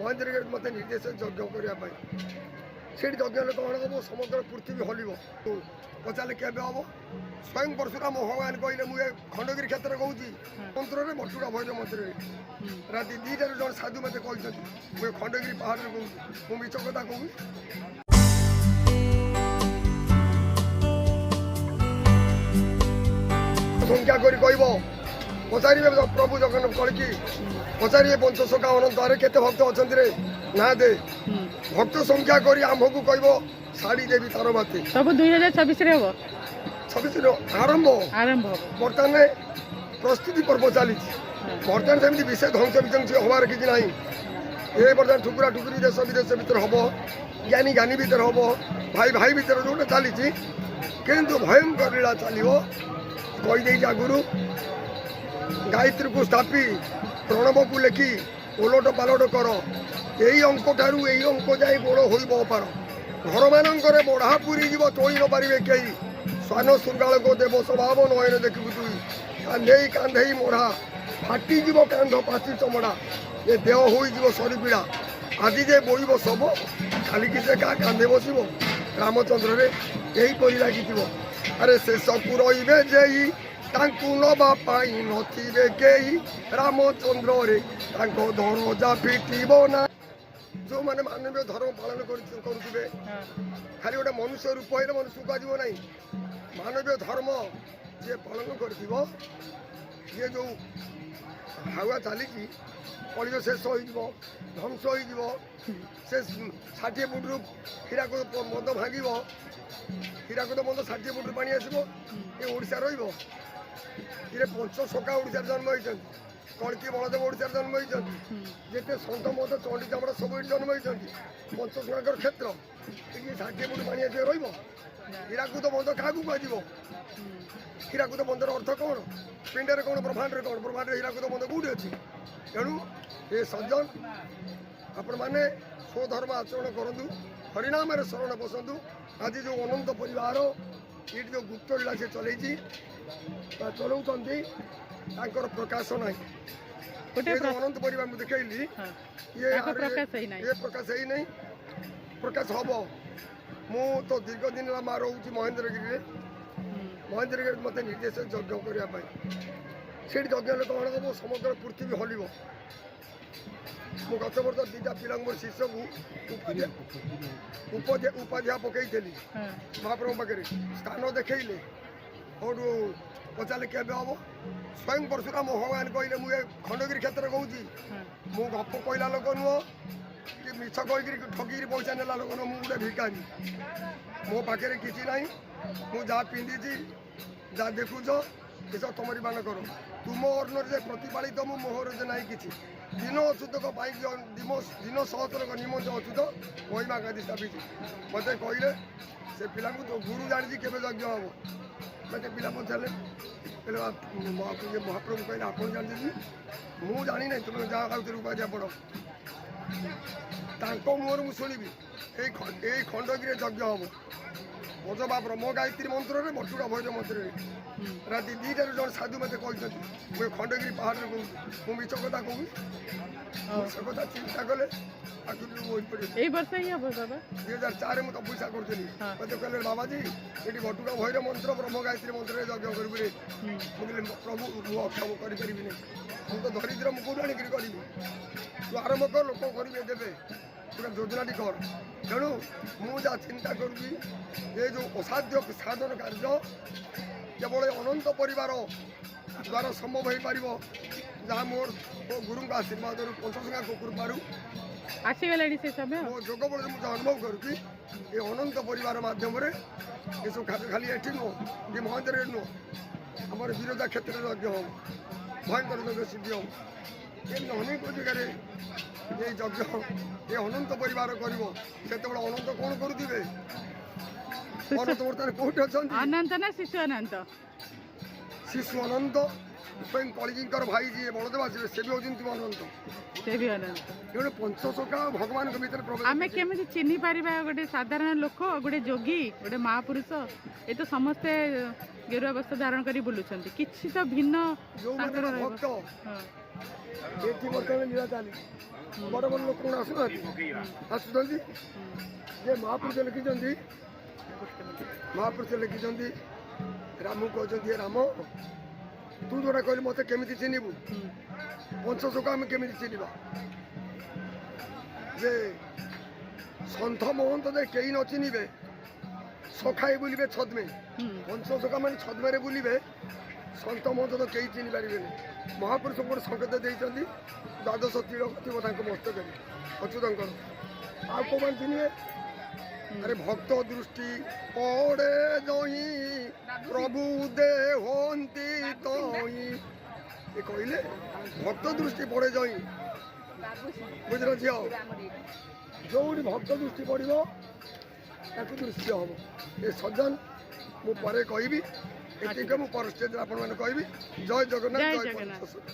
ମହେନ୍ଦ୍ରଗିରି ମୋତେ ନିର୍ଦ୍ଦେଶ ଯଜ୍ଞ କରିବା ପାଇଁ। ସେଠି ଯଜ୍ଞ ହେଲେ କ'ଣ ହେବ? ସମଗ୍ର ପୃଥିବୀ ହଲିବ। ପଚାରିଲେ କେବେ ହେବ? ସ୍ୱୟଂ ପରଶୁରାମ ଭଗବାନ କହିଲେ, ମୁଁ ଏ ଖଣ୍ଡଗିରି କ୍ଷେତ୍ରରେ କହୁଛି ମନ୍ତ୍ରରେ ବଟୁକା ଭୈରବ ମନ୍ତ୍ରରେ ରାତି 2ଟାରୁ ଜଣେ ସାଧୁ ମୋତେ କହିଛନ୍ତି, ମୁଁ ଏ ଖଣ୍ଡଗିରି ପାହାଡ଼ରେ କହୁଛି, ମୁଁ ମିଛ କଥା କହୁଛି। ସଂଖ୍ୟା କରି କହିବ, ପଚାରିବେ ପ୍ରଭୁ ଜଗନ୍ନାଥ କଳିକି ପଚାରିବେ ପଞ୍ଚସଖା ଅନନ୍ତରେ କେତେ ଭକ୍ତ ଅଛନ୍ତି ରେ ନା ଦେ। ଭକ୍ତ ସଂଖ୍ୟା କରି ଆମ୍ଭକୁ କହିବ ଶାଢ଼ୀ ଦେବି ତାର ବାତି। ସବୁ 2026 ରେ ହବ। 26 ଆରମ୍ଭ ବର୍ତ୍ତମାନ ପ୍ରସ୍ତୁତି ପର୍ବ ଚାଲିଛି। ବର୍ତ୍ତମାନ ସେମିତି ବିଶେଷ ଧ୍ୱଂସ ବିଧ୍ୱଂସ ହବାର କିଛି ନାହିଁ। ଏ ବର୍ତ୍ତମାନ ଠୁକୁରା ଠୁକୁରି ଦେଶ ବିଦେଶ ଭିତରେ ହବ, ଜ୍ଞାନୀ ଜ୍ଞାନୀ ଭିତରେ ହବ, ଭାଇ ଭାଇ ଭିତରେ ଯୋଉଟା ଚାଲିଛି, କିନ୍ତୁ ଭୟଙ୍କର ଲୀଳା ଚାଲିବ। କହିଦେଇଛି ଆଗରୁ, ଗାୟତ୍ରୀକୁ ସ୍ଥାପି ପ୍ରଣବକୁ ଲେଖି ଓଲଟ ପାଲଟ କର। ଏଇ ଅଙ୍କ ଠାରୁ ଏଇ ଅଙ୍କ ଯାଇ ଗୋଡ଼ ହୋଇବ ଅପାର। ଘରମାନଙ୍କରେ ବଢ଼ା ପୁରୀ ଯିବ ତୋଳି ନ ପାରିବେ କେହି। ଶ୍ୱାନ ଶୃଙ୍ଗାଳକ ଦେବ ସ୍ୱଭାବ ନୟନ ଦେଖିବୁ ତୁଇ। କାନ୍ଧେଇ କାନ୍ଧେଇ ମଢ଼ା ଫାଟିଯିବ କାନ୍ଧ ପାଚି ଚମଡ଼ା। ଏ ଦେହ ହୋଇଯିବ ସରିପିଡ଼ା। ଆଜି ଯେ ବୋଇବ ଶବ, କାଲିକି ସେ କାହା କାନ୍ଧେ ବସିବ। ରାମଚନ୍ଦ୍ରରେ ଏହିପରି ଲାଗିଥିବ। ଆରେ ଶେଷକୁ ରହିବେ ଯେଇ ତାଙ୍କୁ ନବା ପାଇଁ ନଥିବେ କେହି। ରାମଚନ୍ଦ୍ରରେ ତାଙ୍କ ଦରଜା ଫିଟିବ ନା। ଯେଉଁମାନେ ମାନବୀୟ ଧର୍ମ ପାଳନ କରୁଥିବେ, ଖାଲି ଗୋଟେ ମନୁଷ୍ୟ ରୂପ ହେଲେ ମନୁଷ୍ୟକୁ କୁହାଯିବ ନାହିଁ। ମାନବୀୟ ଧର୍ମ ଯିଏ ପାଳନ କରିଥିବ, ଯିଏ ଯେଉଁ ହାୱା ଚାଲିଛି, କଳିଯୁଗ ଶେଷ ହୋଇଯିବ, ଧ୍ୱଂସ ହୋଇଯିବ। ସେ 60 ଫୁଟରୁ ହୀରାକୁଦ ବନ୍ଧ ଭାଙ୍ଗିବ, ହୀରାକୁଦ ବନ୍ଧ 60 ଫୁଟରୁ ପାଣି ଆସିବ। ଏ ଓଡ଼ିଶା ରହିବ? ଇଏ ପଞ୍ଚସଖା ଓଡ଼ିଶାରେ ଜନ୍ମ ହୋଇଛନ୍ତି, କଳ୍କି ବଳଦେବ ଓଡ଼ିଶାରେ ଜନ୍ମ ହୋଇଛନ୍ତି, ଯେତେ ସନ୍ଥ ମତ ଚଣ୍ଡୀ ଚାମଡ଼ା ସବୁ ଏଠି ଜନ୍ମ ହୋଇଛନ୍ତି। ପଞ୍ଚସଖାଙ୍କର କ୍ଷେତ୍ର, ଏଠି 60 ଫୁଟ ପାଣି ଆସିବ ରହିବ? ହୀରାକୁଦ ବନ୍ଧ କାହାକୁ କୁହାଯିବ? ହୀରାକୁଦ ବନ୍ଧର ଅର୍ଥ କ'ଣ? ପିଣ୍ଡରେ କ'ଣ, ବ୍ରହ୍ମାଣ୍ଡରେ କ'ଣ? ବ୍ରହ୍ମାଣ୍ଡରେ ହୀରାକୁଦ ବନ୍ଧ କେଉଁଠି ଅଛି? ତେଣୁ ଏ ସଜ୍ଜନ, ଆପଣମାନେ ସ୍ୱଧର୍ମ ଆଚରଣ କରନ୍ତୁ, ହରିନାମରେ ଶରଣ ବସନ୍ତୁ। ଆଜି ଯେଉଁ ଅନନ୍ତ ପରିବାର ଏଠି ଯେଉଁ ଗୁପ୍ତ ଲୀଳା ସେ ଚଲେଇଛି ବା ଚଲାଉଛନ୍ତି, ତାଙ୍କର ପ୍ରକାଶ ନାହିଁ। ଅନନ୍ତ ପରିବାର ମୁଁ ଦେଖେଇଲି, ଇଏ ପ୍ରକାଶ ହେଇନାହିଁ, ପ୍ରକାଶ ହବ। ମୁଁ ତ ଦୀର୍ଘ ଦିନ ହେଲା ମା ରହୁଛି ମହେନ୍ଦ୍ରଗିରିରେ। ମହେନ୍ଦ୍ରଗିରି ମୋତେ ନିର୍ଦ୍ଦେଶ ଯଜ୍ଞ କରିବା ପାଇଁ। ସେଠି ଯଜ୍ଞ ହେଲେ କ'ଣ ହେବ? ସମଗ୍ର ପୃଥିବୀ ହଲିବ। ମୁଁ ଗତ ବର୍ଷ 2ଟା ପିଲାଙ୍କୁ ମୋର ଶିଷ୍ୟକୁ ଉପାଧ୍ୟାୟ ପକେଇଥିଲି ମହାପ୍ରଭୁଙ୍କ ପାଖରେ। ସ୍ଥାନ ଦେଖେଇଲେ, ସେଠୁ ପଚାରିଲେ କେବେ ହେବ? ସ୍ୱୟଂ ପରଶୁରାମ ଭଗବାନ କହିଲେ, ମୁଁ ଏ ଖଣ୍ଡଗିରି କ୍ଷେତ୍ରରେ କହୁଛି, ମୁଁ ଗପ କହିଲା ଲୋକ ନୁହଁ, କି ମିଛ କହିକିରି ଠକିକିରି ପଇସା ନେଲା ଲୋକ ନୁହଁ। ମୁଁ ଗୋଟେ ଭିକାରୀ, ମୋ ପାଖରେ କିଛି ନାହିଁ। ମୁଁ ଯାହା ପିନ୍ଧିଛି, ଯାହା ଦେଖୁଛ, ଏସବୁ ତମରି ମାନ କର। ତୁମ ଅର୍ଣ୍ଣରେ ଯେ ପ୍ରତିପାଳିତ, ମୁଁ ମୋହର ଯେ ନାହିଁ କିଛି। ଦିନ ଅଚ୍ୟୁତକ ପାଇଁ ଦିନ ସହସ୍ରକ ନିମନ୍ତେ ଅଚ୍ୟୁତ ମହିମା ଗାଦି ସ୍ଥାପିଛି। ମୋତେ କହିଲେ, ସେ ପିଲାଙ୍କୁ ତ ଗୁରୁ ଜାଣିଛି କେବେ ଯଜ୍ଞ ହେବ? ମୋତେ ପିଲା ପଚାରିଲେ, କହିଲେ ମହାପ୍ରଭୁ କହିଲେ ଆପଣ ଜାଣିଛନ୍ତି? ମୁଁ ଜାଣିନାହିଁ, ତୁମେ ଯାହା ଖାଉଥିଲ ଉପାଧ୍ୟାୟ ପଢ଼। ତାଙ୍କ ମୁହଁରୁ ମୁଁ ଶୁଣିବି ଏଇ ଖଣ୍ଡଗିରିରେ ଯଜ୍ଞ ହେବ। ଅଜବା ବ୍ରହ୍ମ ଗାୟତ୍ରୀ ମନ୍ତ୍ରରେ ବଟୁକା ଭୈରବ ମନ୍ତ୍ରରେ ରାତି 2ଟାରୁ ଜଣେ ସାଧୁ ମୋତେ କହିଛନ୍ତି, ମୁଁ ଏ ଖଣ୍ଡଗିରି ପାହାଡ଼ରେ କହୁଛି, ମୁଁ ମିଛ କଥା କହୁଛି। ସେ କଥା ଚିନ୍ତା କଲେ ଏଇ ବର୍ଷ ହିଁ ହବ ବାବା। 2004 ମୁଁ ତପସ୍ୟା କରୁଥିଲି। ମୋତେ କହିଲେ, ବାବାଜୀ ଏଠି ବଟୁକା ଭୈରବ ମନ୍ତ୍ର ବ୍ରହ୍ମ ଗାୟତ୍ରୀ ମନ୍ତ୍ରରେ ଯଜ୍ଞ କରିବୁ ରେ। ମୁଁ କହିଲି, ପ୍ରଭୁ ମୁଁ ଅକ୍ଷମ କରିପାରିବିନି, ମୁଁ ତ ଦରିଦ୍ର, ମୁଁ କୋଉଠୁ ଆଣିକିରି କରିବି? ତୁ ଆରମ୍ଭ କର, ଲୋକ କରିବେ ଦେବେ, ଗୋଟେ ଯୋଜନାଟି କର। ତେଣୁ ମୁଁ ଯାହା ଚିନ୍ତା କରୁଛି, ଏ ଯେଉଁ ଅସାଧ୍ୟ ସାଧନ କାର୍ଯ୍ୟ କେବଳ ଅନନ୍ତ ପରିବାର ଦ୍ୱାରା ସମ୍ଭବ ହୋଇପାରିବ, ଯାହା ମୋର ଗୁରୁଙ୍କ ଆଶୀର୍ବାଦରୁ ପଞ୍ଚସଖା କୃପାରୁ ଆସିଗଲାଣି ସେ ସମୟ। ମୋ ଯୋଗ ବଳରେ ମୁଁ ଯାହା ଅନୁଭବ କରୁଛି, ଏ ଅନନ୍ତ ପରିବାର ମାଧ୍ୟମରେ ଏସବୁ ଖାଲି ଏଠି ନୁହଁ, ଏ ମହେନ୍ଦ୍ରଗିରି ନୁହଁ, ଆମର ବିରଜା କ୍ଷେତ୍ରରେ ଯଜ୍ଞ ହେବ, ଭୟଙ୍କର ଯଜ୍ଞ ସିଦ୍ଧି ହେବ। ଏମିତି ଅନେକ ଜାଗାରେ ଏଇ ଯଜ୍ଞ ଏ ଅନନ୍ତ ପରିବାର କରିବ। ସେତେବେଳେ ଅନନ୍ତ କ'ଣ କରୁଥିବେ? ଅନନ୍ତ ବର୍ତ୍ତମାନ କୋଉଠି ଅଛନ୍ତି? ଅନନ୍ତ ନା ଶିଶୁ ଅନନ୍ତ? ଶିଶୁ ଅନନ୍ତ, ସ୍ୱୟଂ କଳିଜୀଙ୍କର ଭାଇ ଯିଏ ବଳଦେବ ଆସିବେ, ସେ ବି ହେଉଛନ୍ତି ଅନନ୍ତ। ତେଣୁ ପଞ୍ଚସଖା ଭଗବାନଙ୍କ ଭିତରେ ପ୍ରବେଶ। ଆମେ କେମିତି ଚିହ୍ନି ପାରିବା ଗୋଟେ ସାଧାରଣ ଲୋକ, ଗୋଟେ ଯୋଗୀ, ଗୋଟେ ମହାପୁରୁଷ? ଏ ତ ସମସ୍ତେ ଗେରୁଆ ବସ୍ତ୍ର ଧାରଣ କରି ବୁଲୁଛନ୍ତି, କିଛି ତ ଭିନ୍ନ ଯୋଉମାନେ ଭକ୍ତ ଏଠି ବର୍ତ୍ତମାନ ଲୀଳା ଚାଲିଛି ବଡ଼ ବଡ଼ ଲୋକମାନେ ଆସୁନାହାନ୍ତି ଆସୁଛନ୍ତି ଯେ ମହାପୁରୁଷ ଲେଖିଛନ୍ତି ରାମକୁ କହୁଛନ୍ତି ହେ ରାମ ତୁ ଯୋଉଟା କହିଲୁ ମତେ କେମିତି ଚିହ୍ନିବୁ ପଞ୍ଚଶୋକ ଆମେ କେମିତି ଚିହ୍ନିବା ଯେ ସନ୍ଥ ମହନ୍ତ ଯେ କେହି ନ ଚିହ୍ନିବେ ସଖାଇ ବୁଲିବେ ଛଦ୍ମେ ପଞ୍ଚଶୋକ ମାନେ ଛଦ୍ମରେ ବୁଲିବେ ସନ୍ଥ ମହନ୍ତ ତ କେହି ଚିହ୍ନି ପାରିବେନି ମହାପୁରୁଷଙ୍କୁ ଗୋଟେ ସଙ୍କେତ ଦେଇଛନ୍ତି ଦ୍ୱାଦଶ ତିଳକ ଥିବ ତାଙ୍କ ମସ୍ତକରେ ଅଚ୍ୟୁତଙ୍କର ଆଉ କୋଉମାନେ ଚିହ୍ନିବେ ଆରେ ଭକ୍ତ ଦୃଷ୍ଟି ପଡ଼େ ଜହିଁ ପ୍ରଭୁ ଦେହନ୍ତି ତହିଁ ଏ କହିଲେ ଭକ୍ତ ଦୃଷ୍ଟି ପଡ଼େ ଜହିଁ ବୁଝିଲ ଝିଅ ଯୋଉଠି ଭକ୍ତ ଦୃଷ୍ଟି ପଡ଼ିବ ତାକୁ ଦୃଶ୍ୟ ହବ ଏ ସଜ୍ଜନ ମୁଁ ପରେ କହିବି ଏତିକି ମୁଁ ପର ଷ୍ଟେଜରେ ଆପଣମାନେ କହିବି ଜୟ ଜଗନ୍ନାଥ ଜୟ ଜୟ ଜଗନ୍ନାଥ। ପଞ୍ଚଶୋକ।